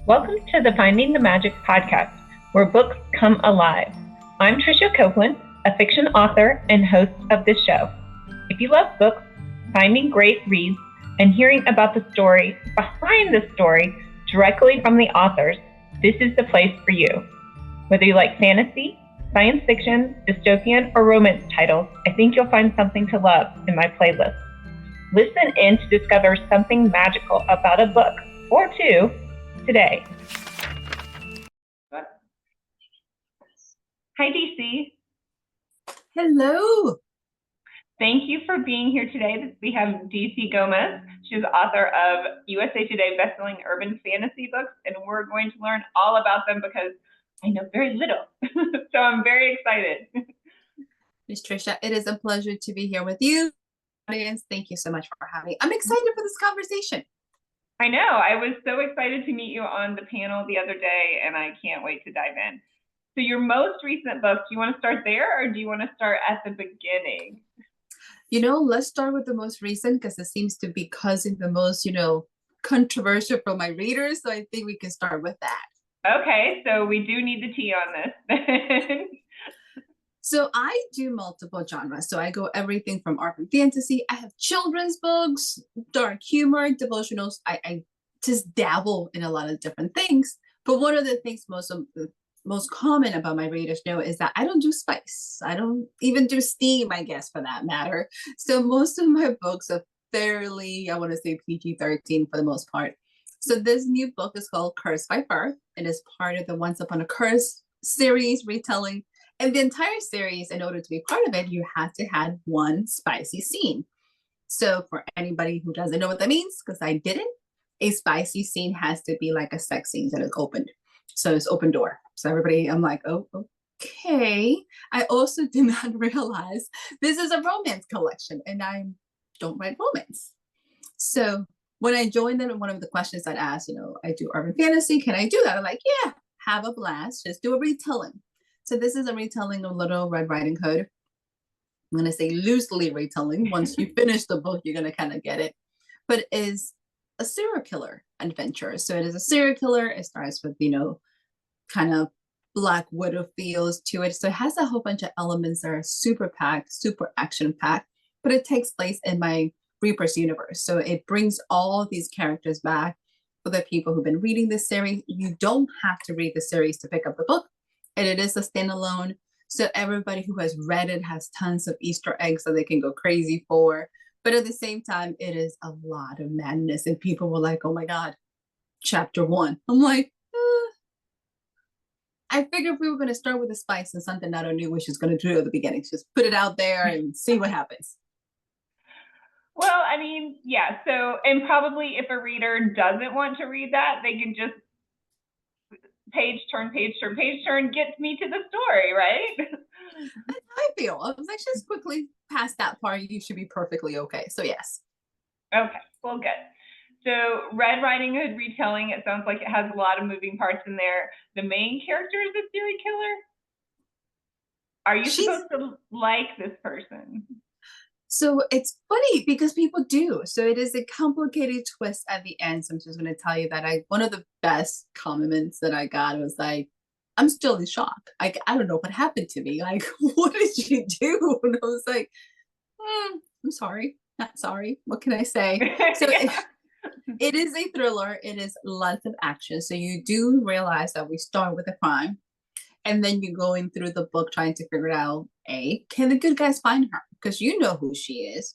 Welcome to the Finding the Magic podcast, where books come alive. I'm Tricia Copeland, a fiction author and host of this show. If you love books, finding great reads, and hearing about the story behind the story directly from the authors, this is the place for you. Whether you like fantasy, science fiction, dystopian, or romance titles, I think you'll find something to love in my playlist. Listen in to discover something magical about a book or two today. Hi, DC. Hello. Thank you for being here today. We have DC Gomez. She's author of USA Today bestselling urban fantasy books, and we're going to learn all about them because I know very little. So I'm very excited. Miss Tricia, it is a pleasure to be here with you. Audience, thank you so much for having me. I'm excited for this conversation. I know. I was so excited to meet you on the panel the other day, and I can't wait to dive in. So your most recent book, do you want to start there or do you want to start at the beginning? Let's start with the most recent because it seems to be causing the most, controversial for my readers. So I think we can start with that. Okay, so we do need the tea on this. So I do multiple genres. So I go everything from urban fantasy. I have children's books, dark humor, devotionals. I just dabble in a lot of different things. But one of the things most common about my readers know is that I don't do spice. I don't even do steam, I guess, for that matter. So most of my books are fairly, I want to say PG-13 for the most part. So this new book is called Cursed by Birth. It is part of the Once Upon a Curse series retelling. And the entire series, in order to be part of it, you have to have one spicy scene. So for anybody who doesn't know what that means, because I didn't, a spicy scene has to be like a sex scene that is opened. So it's open door. So everybody, I'm like, oh, okay. I also did not realize this is a romance collection and I don't write romance. So when I joined them, one of the questions I'd ask, I do urban fantasy. Can I do that? I'm like, yeah, have a blast. Just do a retelling. So this is a retelling of Little Red Riding Hood. I'm going to say loosely retelling. Once you finish the book, you're going to kind of get it. But it is a serial killer adventure. So it is a serial killer. It starts with, kind of Black Widow feels to it. So it has a whole bunch of elements that are super packed, super action packed, but it takes place in my Reaper's universe. So it brings all these characters back for the people who've been reading this series. You don't have to read the series to pick up the book. And it is a standalone. So everybody who has read it has tons of Easter eggs that they can go crazy for. But at the same time, it is a lot of madness. And people were like, oh my God, chapter 1. I'm like, I figured we were going to start with a spice and something that I knew we was going to do at the beginning. Just put it out there and see what happens. Well, I mean, yeah. So, and probably if a reader doesn't want to read that, they can just page turn, gets me to the story, right? I feel. I was like, just quickly past that part, you should be perfectly okay. So, yes. Okay, well, good. So Red Riding Hood retelling, it sounds like it has a lot of moving parts in there. The main character is a serial killer? Are you supposed to like this person? So it's funny because people do. So it is a complicated twist at the end. So I'm just going to tell you that one of the best compliments that I got was like, I'm still in shock. Like, I don't know what happened to me. Like, what did you do? And I was like, I'm sorry. Not sorry. What can I say? So yeah. It is a thriller. It is lots of action. So you do realize that we start with a crime. And then you're going through the book trying to figure out, can the good guys find her? Because you know who she is.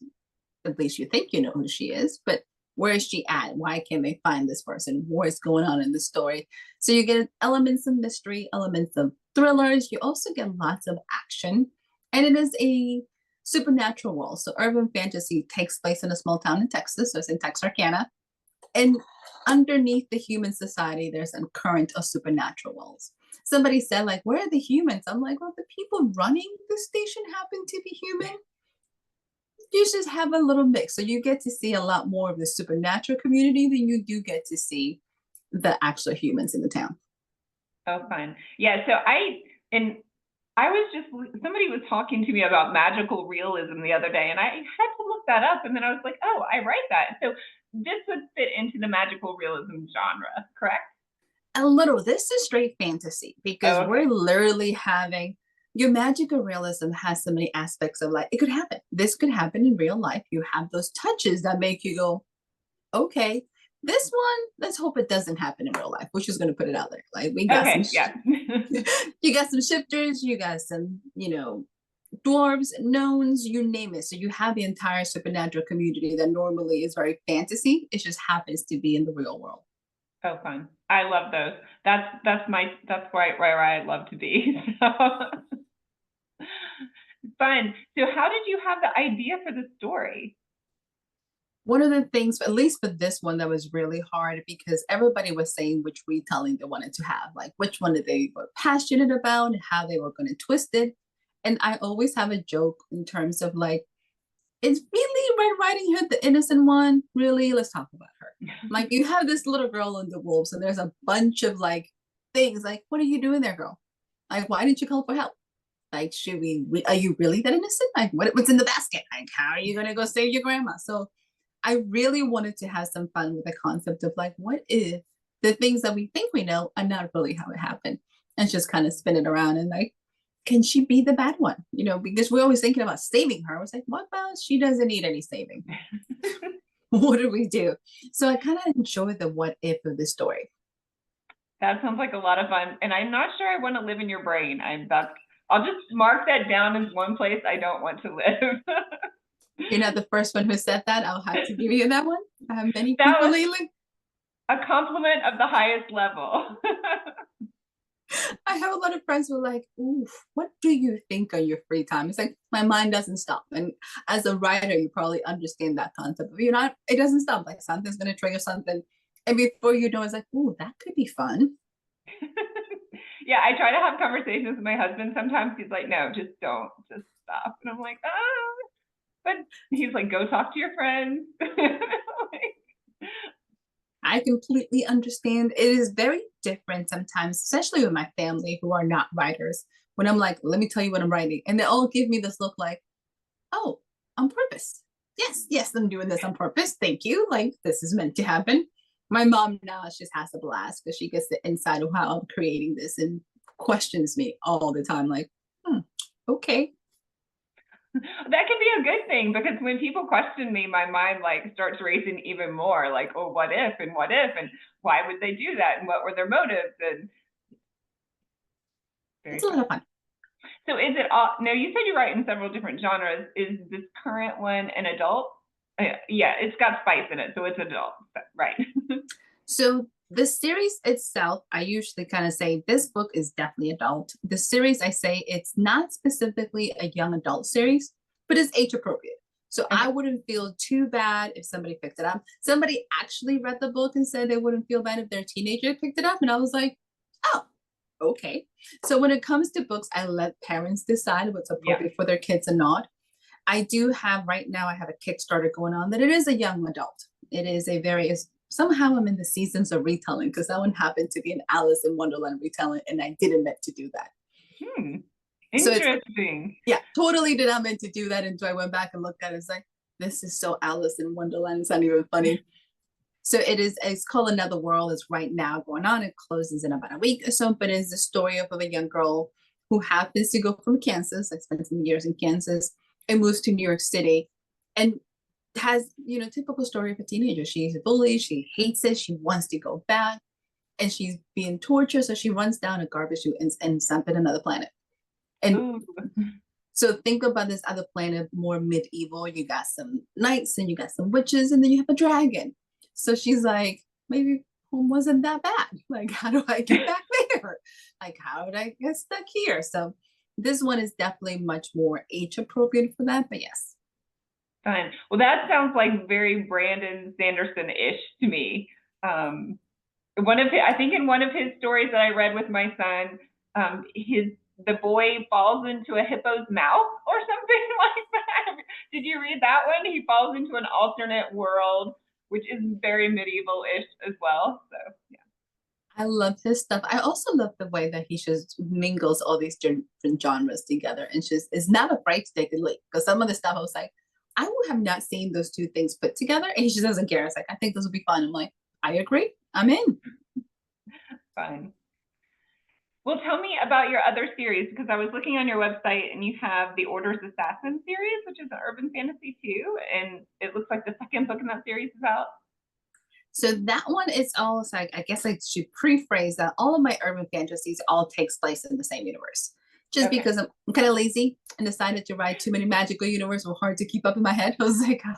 At least you think you know who she is. But where is she at? Why can't they find this person? What's going on in the story? So you get elements of mystery, elements of thrillers. You also get lots of action. And it is a supernatural world. So urban fantasy takes place in a small town in Texas. So it's in Texarkana. And underneath the human society, there's a current of supernatural worlds. Somebody said, like, where are the humans? I'm like, well, the people running the station happen to be human. You just have a little mix. So you get to see a lot more of the supernatural community than you do get to see the actual humans in the town. Oh, fun. Yeah, so somebody was talking to me about magical realism the other day, and I had to look that up, and then I was like, oh, I write that. So this would fit into the magical realism genre, correct? A little. This is straight fantasy because Oh, we're okay. literally having your magical realism has so many aspects of like it could happen. This could happen in real life. You have those touches that make you go, okay, this one, let's hope it doesn't happen in real life. We're just gonna put it out there. Like we got some Okay, yeah. you got some shifters, you got some, dwarves, gnomes, you name it. So you have the entire supernatural community that normally is very fantasy. It just happens to be in the real world. Oh, fun. I love those. That's where I love to be. So fun. So how did you have the idea for the story? One of the things, at least for this one, that was really hard because everybody was saying which retelling they wanted to have, like which one that they were passionate about and how they were going to twist it. And I always have a joke in terms of like, is really Red Riding Hood the innocent one? Really? Let's talk about her. Like you have this little girl in the wolves, and there's a bunch of like things like, what are you doing there, girl? Like, why didn't you call for help? Like, should are you really that innocent? Like, what's in the basket? Like, how are you gonna go save your grandma? So I really wanted to have some fun with the concept of like, what if the things that we think we know are not really how it happened? And just kind of spin it around and like, can she be the bad one? Because we're always thinking about saving her. I was like, what about she doesn't need any saving? What do we do? So I kind of enjoy the what if of the story. That sounds like a lot of fun, and I'm not sure I want to live in your brain. I'll just mark that down as one place I don't want to live. You're not the first one who said that. I'll have to give you that one. I have many That people was lately. a compliment of the highest level. I have a lot of friends who are like, ooh, what do you think on your free time? It's like my mind doesn't stop. And as a writer, you probably understand that concept. But it doesn't stop. Like something's gonna trigger something. And before you know, it's like, ooh, that could be fun. Yeah, I try to have conversations with my husband. Sometimes he's like, no, just don't, just stop. And I'm like, but he's like, go talk to your friends. I completely understand. It is very different sometimes, especially with my family who are not writers. When I'm like, let me tell you what I'm writing. And they all give me this look like, oh, on purpose. Yes, yes, I'm doing this on purpose. Thank you. Like, this is meant to happen. My mom now just has a blast because she gets the inside of how I'm creating this and questions me all the time. Like, okay. That can be a good thing because when people question me, my mind like starts racing even more. Like, oh, what if and what if and why would they do that and what were their motives? And very It's a lot fun. of fun. So is it all? No, you said you write in several different genres. Is this current one an adult? Yeah, it's got spice in it, so it's adult, right? So the series itself, I usually kind of say this book is definitely adult. The series, I say it's not specifically a young adult series, but it's age appropriate. So I Okay. wouldn't feel too bad if somebody picked it up. Somebody actually read the book and said they wouldn't feel bad if their teenager picked it up. And I was like, oh, okay. So when it comes to books, I let parents decide what's Yeah. appropriate for their kids and not. I do have right now, I have a Kickstarter going on that it is a young adult. It is a very, somehow I'm in the seasons of retelling because that one happened to be an Alice in Wonderland retelling and I didn't meant to do that. Hmm. So it's, Interesting. yeah, totally did not meant to do that until I went back and looked at it. It's like, this is so Alice in Wonderland. It's not even funny. So it's called Another World. It's right now going on. It closes in about a week or so, but it's the story of a young girl who happens to go from Kansas. I spent some years in Kansas and moves to New York City and has, typical story of a teenager. She's a bully. She hates it. She wants to go back and she's being tortured. So she runs down a garbage chute and ends up in another planet. And Ooh. so think about this other planet, more medieval. You got some knights and you got some witches, and then you have a dragon. So she's like, maybe home wasn't that bad. Like, how do I get back there? Like, how did I get stuck here? So this one is definitely much more age appropriate for that. But yes. Fun. Well, that sounds like very Brandon Sanderson-ish to me. I think in one of his stories that I read with my son, the boy falls into a hippo's mouth or something like that. Did you read that one? He falls into an alternate world, which is very medieval-ish as well. So yeah. I love his stuff. I also love the way that he just mingles all these different genres together and just is not afraid to take a leap. Because some of the stuff I was like, I would have not seen those two things put together. And he just doesn't care. It's like, I think this will be fun. I'm like, I agree. I'm in. fun. Well, tell me about your other series, because I was looking on your website and you have the Order's Assassin series, which is an urban fantasy too, and it looks like the second book in that series is out. So that one is also, I guess I should rephrase that all of my urban fantasies all takes place in the same universe. Just Okay. because I'm kind of lazy and decided to write too many magical universes were hard to keep up in my head. I was like, I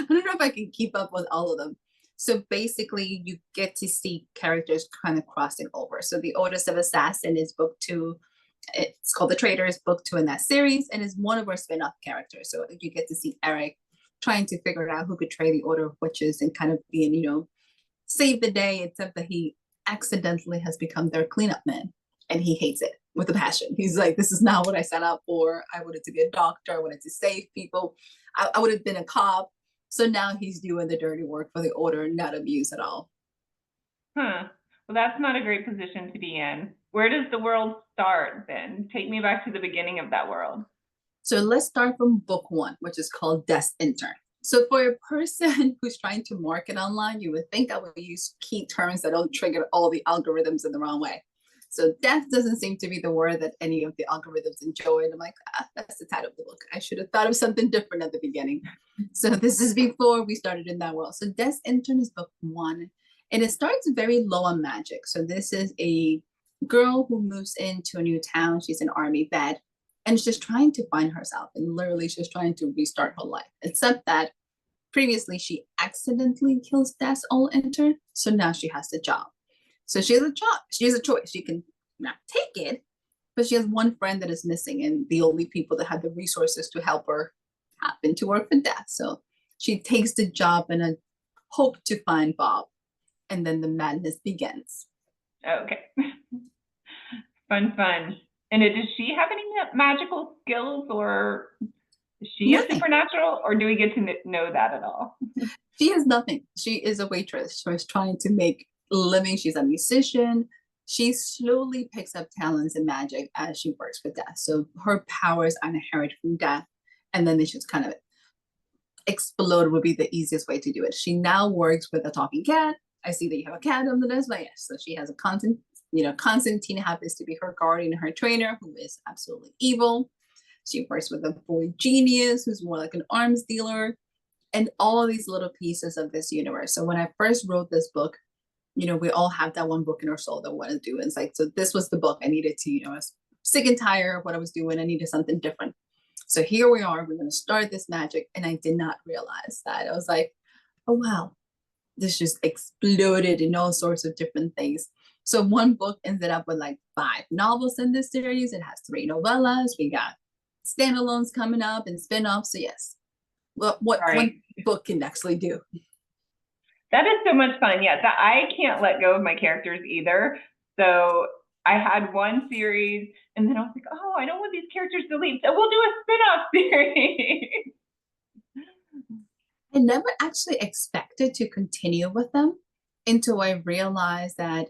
don't know if I can keep up with all of them. So basically, you get to see characters kind of crossing over. So the Otis of Assassin is book 2. It's called The Traitors, book 2 in that series, and is one of our spin-off characters. So you get to see Eric trying to figure out who betray the Order of Witches and kind of being, save the day, except that he accidentally has become their cleanup man and he hates it with a passion. He's like, this is not what I set out for. I wanted to be a doctor. I wanted to save people. I would have been a cop. So now he's doing the dirty work for the Order, not abuse at all. Well, that's not a great position to be in. Where does the world start then? Take me back to the beginning of that world. So let's start from book 1, which is called Death's Intern. So for a person who's trying to market online, you would think I would use key terms that don't trigger all the algorithms in the wrong way. So death doesn't seem to be the word that any of the algorithms enjoy. And I'm like, that's the title of the book. I should have thought of something different at the beginning. So this is before we started in that world. So Death's Intern is book 1. And it starts very low on magic. So this is a girl who moves into a new town. She's an army vet. And she's trying to find herself. And literally she's trying to restart her life. Except that previously she accidentally kills Death's old intern. So now she has the job. So she has a job. She has a choice. She can not take it, but she has one friend that is missing, and the only people that have the resources to help her happen to work for Death. So she takes the job in a hope to find Bob, and then the madness begins. Okay. Fun. And does she have any magical skills, or is she a supernatural, or do we get to know that at all? She has nothing. She is a waitress. She's trying to make living. She's a musician. She slowly picks up talents in magic as she works with Death. So her powers are inherited from Death, and then they just kind of explode would be the easiest way to do it. She now works with a talking cat. I see that you have a cat on the list, but yes, so she has a Constantine happens to be her guardian and her trainer, who is absolutely evil. She works with a boy genius who's more like an arms dealer, and all these little pieces of this universe. So when I first wrote this book, we all have that one book in our soul that we want to do. And it's like, so this was the book I needed to, I was sick and tired of what I was doing. I needed something different. So here we are, we're going to start this magic. And I did not realize that. I was like, oh, wow, this just exploded in all sorts of different things. So one book ended up with like 5 novels in this series. It has 3 novellas. We got standalones coming up and spinoffs. So yes, what one book can actually do. That is so much fun. Yes, I can't let go of my characters either. So I had one series, and then I was like, oh, I don't want these characters to leave. So we'll do a spin-off series. I never actually expected to continue with them until I realized that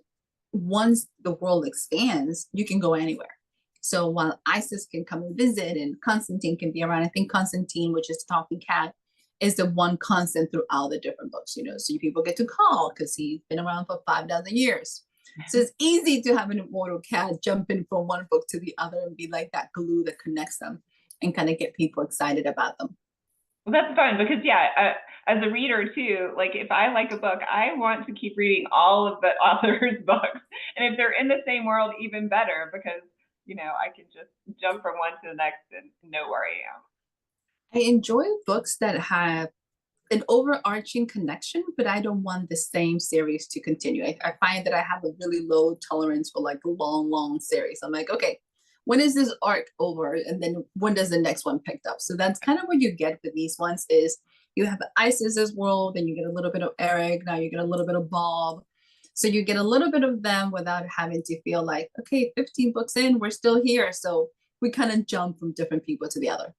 once the world expands, you can go anywhere. So while Isis can come and visit and Constantine can be around, I think Constantine, which is the talking cat, is the one constant throughout the different books, so people get to call because he's been around for 5,000 years. So it's easy to have an immortal cat jump in from one book to the other and be like that glue that connects them and kind of get people excited about them. Well, that's fun because, as a reader too, like if I like a book, I want to keep reading all of the author's books. And if they're in the same world, even better, because, I can just jump from one to the next and know where I am. I enjoy books that have an overarching connection, but I don't want the same series to continue. I find that I have a really low tolerance for like a long series. I'm like, okay, when is this arc over? And then when does the next one pick up? So that's kind of what you get with these ones is you have Isis's world and you get a little bit of Eric. Now you get a little bit of Bob. So you get a little bit of them without having to feel like, okay, 15 books in, we're still here. So we kind of jump from different people to the other.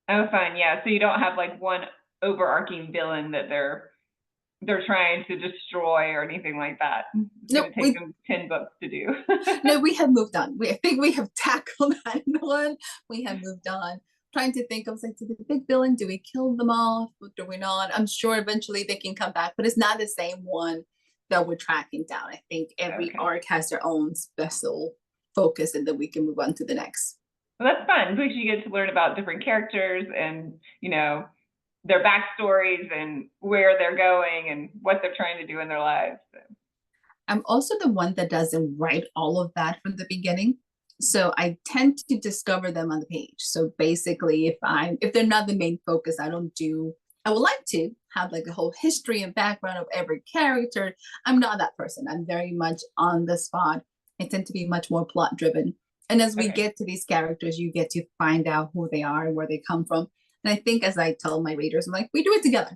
Oh, fun. Yeah. So you don't have like one overarching villain that they're trying to destroy or anything like that. It's going to take them 10 books to do. No, we have moved on. I think we have tackled that one. We have moved on. Trying to think of like, the big villain, do we kill them off? Do we not? I'm sure eventually they can come back, but it's not the same one that we're tracking down. I think every Okay. arc has their own special focus, and then we can move on to the next. Well, that's fun because you get to learn about different characters and, their backstories and where they're going and what they're trying to do in their lives. So. I'm also the one that doesn't write all of that from the beginning. So I tend to discover them on the page. So basically, if they're not the main focus, I would like to have like a whole history and background of every character. I'm not that person. I'm very much on the spot. I tend to be much more plot driven. And as we get to these characters, you get to find out who they are and where they come from. And I think, as I tell my readers, I'm like, we do it together,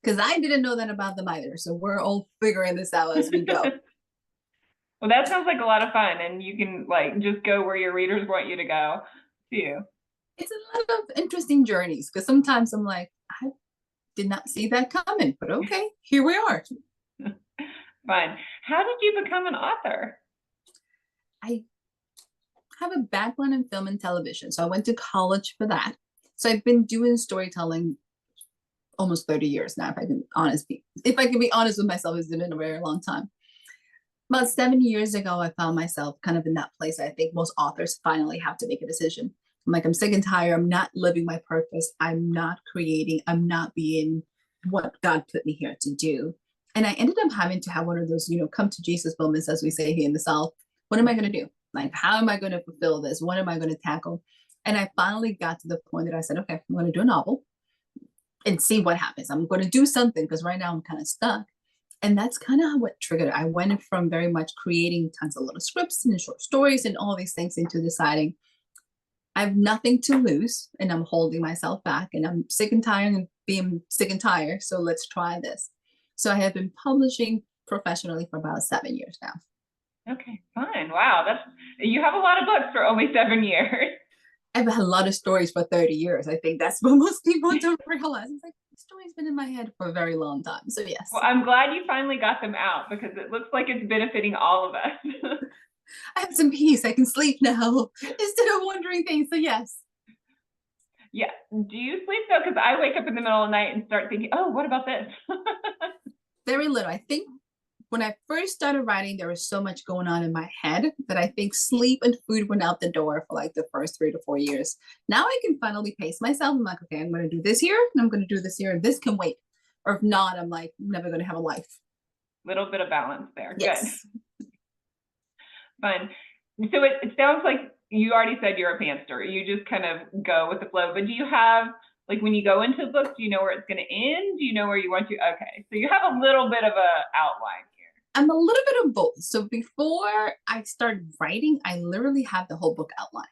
because I didn't know that about them either. So we're all figuring this out as we go. Well, that sounds like a lot of fun, and you can like just go where your readers want you to go too. It's a lot of interesting journeys, because sometimes I'm like, I did not see that coming, but okay, here we are. Fun. How did you become an author? I have a background in film and television, so I went to college for that. So I've been doing storytelling almost 30 years now. If I can be honest with myself, it's been a very long time. About 7 years ago, I found myself kind of in that place. I think most authors finally have to make a decision. I'm like, I'm sick and tired. I'm not living my purpose. I'm not creating. I'm not being what God put me here to do. And I ended up having to have one of those, come to Jesus moments, as we say here in the South. What am I going to do? Like, how am I going to fulfill this? What am I going to tackle? And I finally got to the point that I said, okay, I'm going to do a novel and see what happens. I'm going to do something, because right now I'm kind of stuck. And that's kind of what triggered it. I went from very much creating tons of little scripts and short stories and all these things into deciding I have nothing to lose, and I'm holding myself back, and I'm sick and tired of being sick and tired. So let's try this. So I have been publishing professionally for about 7 years now. Okay, fine. Wow, you have a lot of books for only 7 years. I've had a lot of stories for 30 years. I think that's what most people don't realize. It's like, the story's been in my head for a very long time. So yes. Well, I'm glad you finally got them out, because it looks like it's benefiting all of us. I have some peace. I can sleep now instead of wondering things. So yes. Yeah. Do you sleep though? Because I wake up in the middle of the night and start thinking, oh, what about this? Very little. I think when I first started writing, there was so much going on in my head that I think sleep and food went out the door for like the first 3 to 4 years. Now I can finally pace myself. I'm like, okay, I'm going to do this here, and I'm going to do this here, and this can wait. Or if not, I'm like, I'm never going to have a life. Little bit of balance there. Yes. Good. Fun. So it sounds like you already said you're a pantser. You just kind of go with the flow. But do you have, like, when you go into a book, do you know where it's going to end? Do you know where you want to? Okay. So you have a little bit of a outline here. I'm a little bit of both. So before I start writing, I literally have the whole book outline.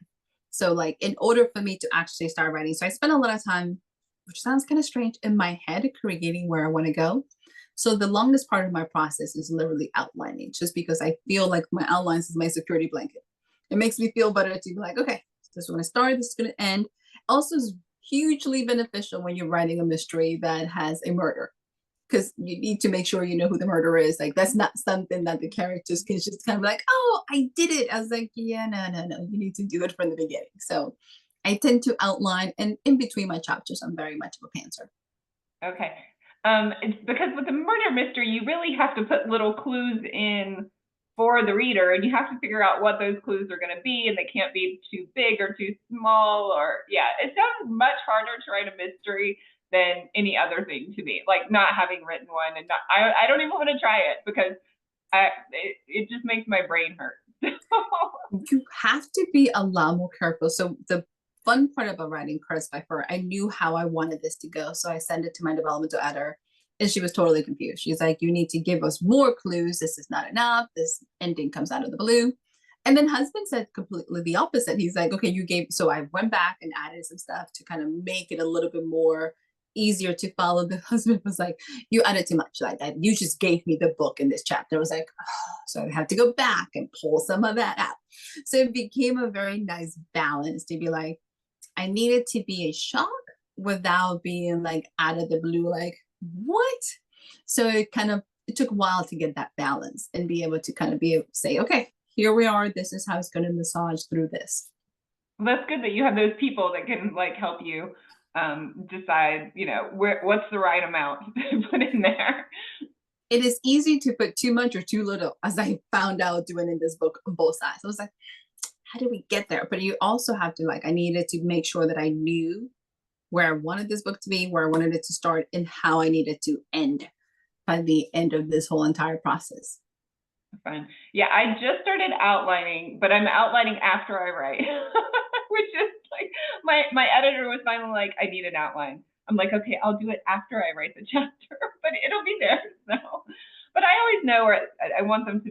So like, in order for me to actually start writing, so I spend a lot of time, which sounds kind of strange, in my head creating where I want to go. So the longest part of my process is literally outlining, just because I feel like my outlines is my security blanket. It makes me feel better to be like, okay, this is going to start, this is going to end. Also, is hugely beneficial when you're writing a mystery that has a murder, because you need to make sure you know who the murderer is. Like, that's not something that the characters can just kind of like, oh, I did it. I was like, yeah, no. You need to do it from the beginning. So I tend to outline, and in between my chapters, I'm very much of a pantser. Okay. It's because with a murder mystery, you really have to put little clues in for the reader, and you have to figure out what those clues are going to be, and they can't be too big or too small, or it sounds much harder to write a mystery than any other thing to me, like not having written one. And I don't even want to try it, because it just makes my brain hurt. You have to be a lot more careful. So the fun part about writing Curse by Fur, I knew how I wanted this to go. So I sent it to my developmental editor, and she was totally confused. She's like, you need to give us more clues. This is not enough. This ending comes out of the blue. And then husband said completely the opposite. He's like, okay, so I went back and added some stuff to kind of make it a little bit more easier to follow. The husband was like, you added too much. Like, you just gave me the book in this chapter. I was like, oh. So I had to go back and pull some of that out. So it became a very nice balance to be like, I needed to be a shock without being like out of the blue, like, what? So it took a while to get that balance and be able to kind of be able to say, okay, here we are. This is how it's going to massage through this. Well, that's good that you have those people that can like help you decide, what's the right amount to put in there. it is easy to put too much or too little, as I found out doing in this book on both sides. I was like, how did we get there? But you also have to like, I needed to make sure that I knew where I wanted this book to be, where I wanted it to start, and how I needed to end by the end of this whole entire process. Fun. Yeah, I just started outlining, but I'm outlining after I write, which is like my editor was finally like, I need an outline. I'm like, okay, I'll do it after I write the chapter, but it'll be there. So, but I always know where I want them to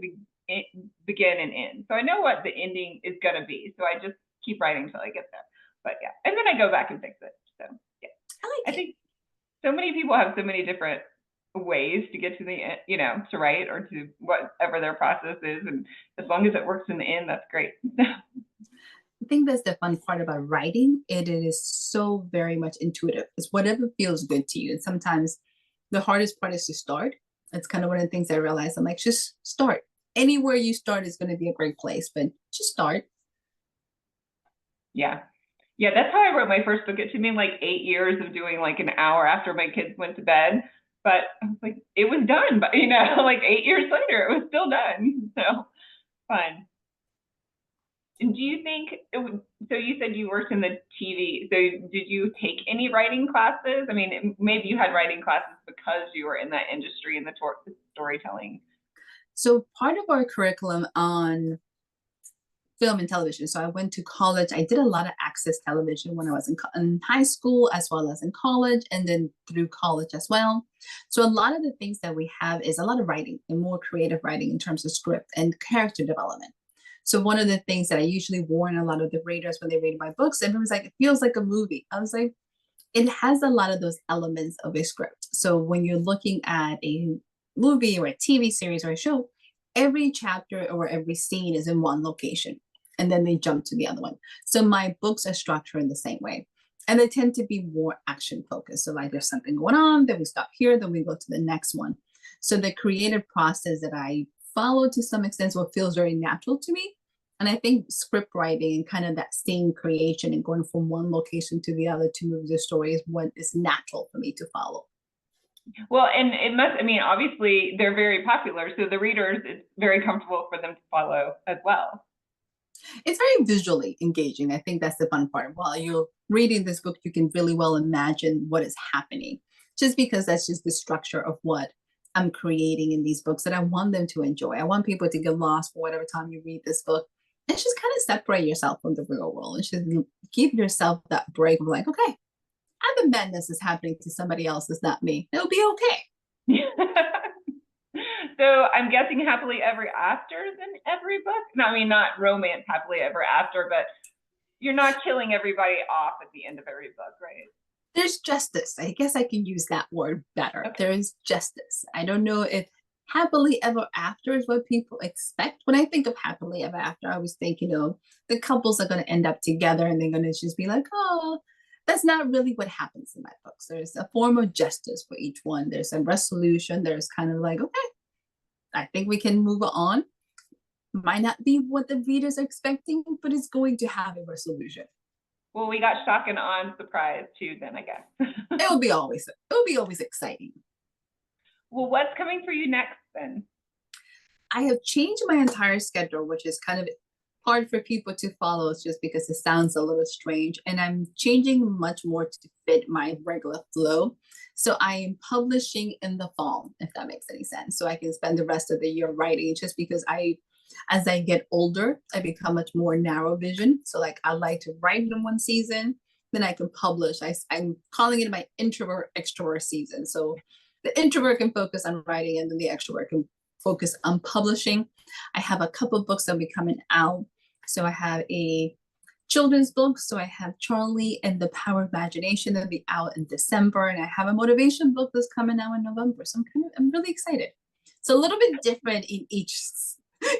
begin and end. So I know what the ending is going to be. So I just keep writing until I get there. But yeah, and then I go back and fix it. So yeah, I think so many people have so many different ways to get to the end, to write or to whatever their process is. And as long as it works in the end, that's great. I think that's the fun part about writing. It is so very much intuitive. It's whatever feels good to you. And sometimes the hardest part is to start. It's kind of one of the things I realized. I'm like, just start. Anywhere you start is going to be a great place, but just start. Yeah. Yeah, that's how I wrote my first book. It took me like 8 years of doing like an hour after my kids went to bed. But I was like, it was done. But, like 8 years later, it was still done. So fun. And do you think, so you said you worked in the TV. So did you take any writing classes? I mean, maybe you had writing classes because you were in that industry in the storytelling. So part of our curriculum on film and television. So I went to college. I did a lot of access television when I was in high school, as well as in college, and then through college as well. So a lot of the things that we have is a lot of writing and more creative writing in terms of script and character development. So one of the things that I usually warn a lot of the readers when they read my books, everyone's like, it feels like a movie. I was like, it has a lot of those elements of a script. So when you're looking at a movie or a TV series or a show, every chapter or every scene is in one location, and then they jump to the other one. So my books are structured in the same way, and they tend to be more action focused. So like there's something going on, then we stop here, then we go to the next one. So the creative process that I follow to some extent what feels very natural to me. And I think script writing and kind of that scene creation and going from one location to the other to move the story is what is natural for me to follow. Well, and it must, obviously they're very popular. So the readers, it's very comfortable for them to follow as well. It's very visually engaging. I think that's the fun part. While you're reading this book, you can really well imagine what is happening, just because that's just the structure of what I'm creating in these books that I want them to enjoy. I want people to get lost for whatever time you read this book and just kind of separate yourself from the real world and just give yourself that break of like, okay, the madness is happening to somebody else, it's not me. It'll be okay. So I'm guessing happily ever after in every book? No, not romance happily ever after, but you're not killing everybody off at the end of every book, right? There's justice. I guess I can use that word better. Okay. There is justice. I don't know if happily ever after is what people expect. When I think of happily ever after, I always think, the couples are going to end up together and they're going to just be like, oh, that's not really what happens in my books. There's a form of justice for each one. There's a resolution. There's kind of like, okay, I think we can move on. Might not be what the readers are expecting, but it's going to have a resolution. Well, we got shock and awe and surprise too, then I guess. It'll be always exciting. Well, what's coming for you next then? I have changed my entire schedule, which is kind of hard for people to follow. It's just because it sounds a little strange, and I'm changing much more to fit my regular flow. So I am publishing in the fall, if that makes any sense. So I can spend the rest of the year writing, just because as I get older, I become much more narrow vision. So like I like to write in one season, then I can publish. I'm calling it my introvert extrovert season. So the introvert can focus on writing, and then the extrovert can focus on publishing. I have a couple of books that will be coming out. So I have a children's book. So I have Charlie and the Power of Imagination that'll be out in December. And I have a motivation book that's coming out in November. So I'm really excited. So a little bit different in each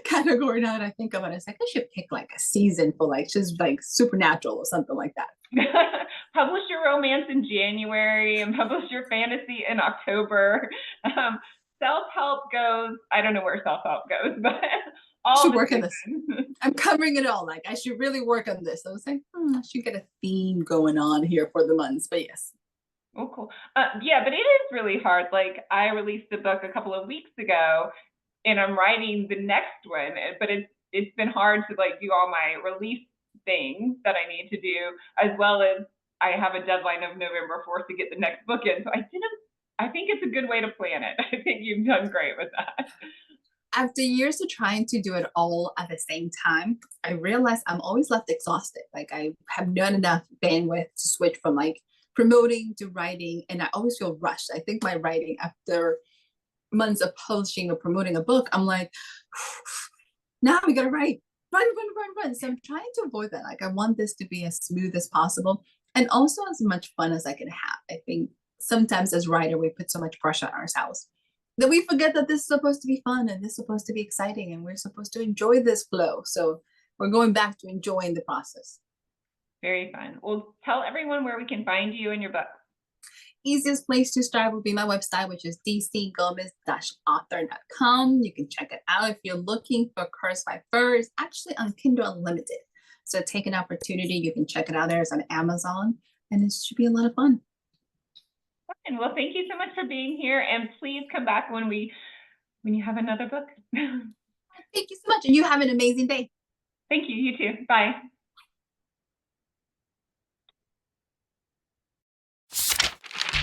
category now that I think of it. It's like I should pick like a season for like just like supernatural or something like that. Publish your romance in January and publish your fantasy in October. Self-help goes, I don't know where self-help goes, but I should work on this. I'm covering it all. Like I should really work on this. I was like, I should get a theme going on here for the months, but yes. Oh, cool. Yeah, but it is really hard. Like I released a book a couple of weeks ago, and I'm writing the next one, but it's been hard to like do all my release things that I need to do, as well as I have a deadline of November 4th to get the next book in. So I think it's a good way to plan it. I think you've done great with that. After years of trying to do it all at the same time, I realized I'm always left exhausted. Like I have not enough bandwidth to switch from like promoting to writing, and I always feel rushed. I think my writing after months of publishing or promoting a book, I'm like, now we gotta write, run. So I'm trying to avoid that. Like I want this to be as smooth as possible and also as much fun as I can have. I think sometimes as writer, we put so much pressure on ourselves that we forget that this is supposed to be fun and this is supposed to be exciting and we're supposed to enjoy this flow. So we're going back to enjoying the process. Very fun. Well, tell everyone where we can find you and your book. Easiest place to start would be my website, which is dcgomez-author.com. You can check it out if you're looking for Cursed by Fur. It's actually on Kindle Unlimited. So take an opportunity. You can check it out there. It's on Amazon, and it should be a lot of fun. Fine. Well, thank you so much for being here, and please come back when you have another book. Thank you so much, and you have an amazing day. Thank you. You too. Bye.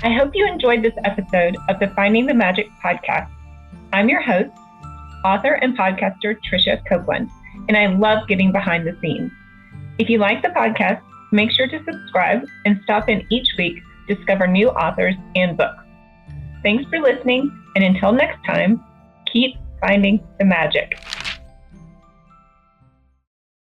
I hope you enjoyed this episode of the Finding the Magic podcast. I'm your host, author and podcaster Tricia Copeland, and I love getting behind the scenes. If you like the podcast, make sure to subscribe and stop in each week to discover new authors and books. Thanks for listening, and until next time, keep finding the magic.